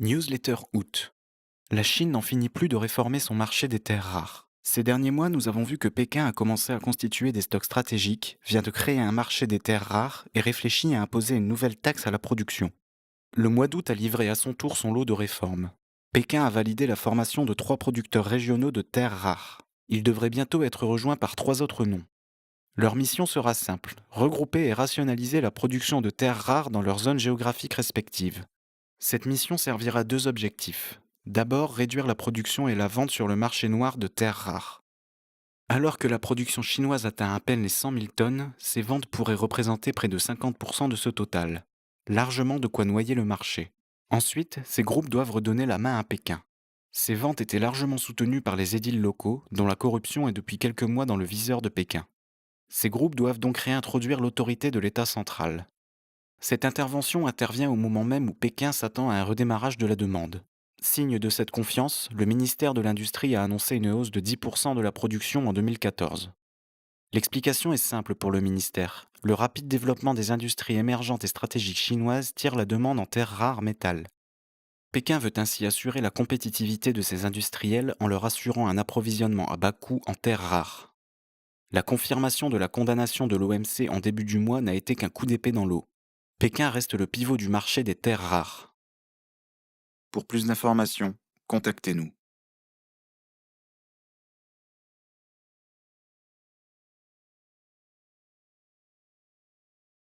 Newsletter août. La Chine n'en finit plus de réformer son marché des terres rares. Ces derniers mois, nous avons vu que Pékin a commencé à constituer des stocks stratégiques, vient de créer un marché des terres rares et réfléchit à imposer une nouvelle taxe à la production. Le mois d'août a livré à son tour son lot de réformes. Pékin a validé la formation de 3 producteurs régionaux de terres rares. Ils devraient bientôt être rejoints par 3 autres noms. Leur mission sera simple, regrouper et rationaliser la production de terres rares dans leurs zones géographiques respectives. Cette mission servira à 2 objectifs. D'abord, réduire la production et la vente sur le marché noir de terres rares. Alors que la production chinoise atteint à peine les 100 000 tonnes, ces ventes pourraient représenter près de 50% de ce total. Largement de quoi noyer le marché. Ensuite, ces groupes doivent redonner la main à Pékin. Ces ventes étaient largement soutenues par les édiles locaux, dont la corruption est depuis quelques mois dans le viseur de Pékin. Ces groupes doivent donc réintroduire l'autorité de l'État central. Cette intervention intervient au moment même où Pékin s'attend à un redémarrage de la demande. Signe de cette confiance, le ministère de l'Industrie a annoncé une hausse de 10% de la production en 2014. L'explication est simple pour le ministère. Le rapide développement des industries émergentes et stratégiques chinoises tire la demande en terres rares métal. Pékin veut ainsi assurer la compétitivité de ses industriels en leur assurant un approvisionnement à bas coût en terres rares. La confirmation de la condamnation de l'OMC en début du mois n'a été qu'un coup d'épée dans l'eau. Pékin reste le pivot du marché des terres rares. Pour plus d'informations, contactez-nous.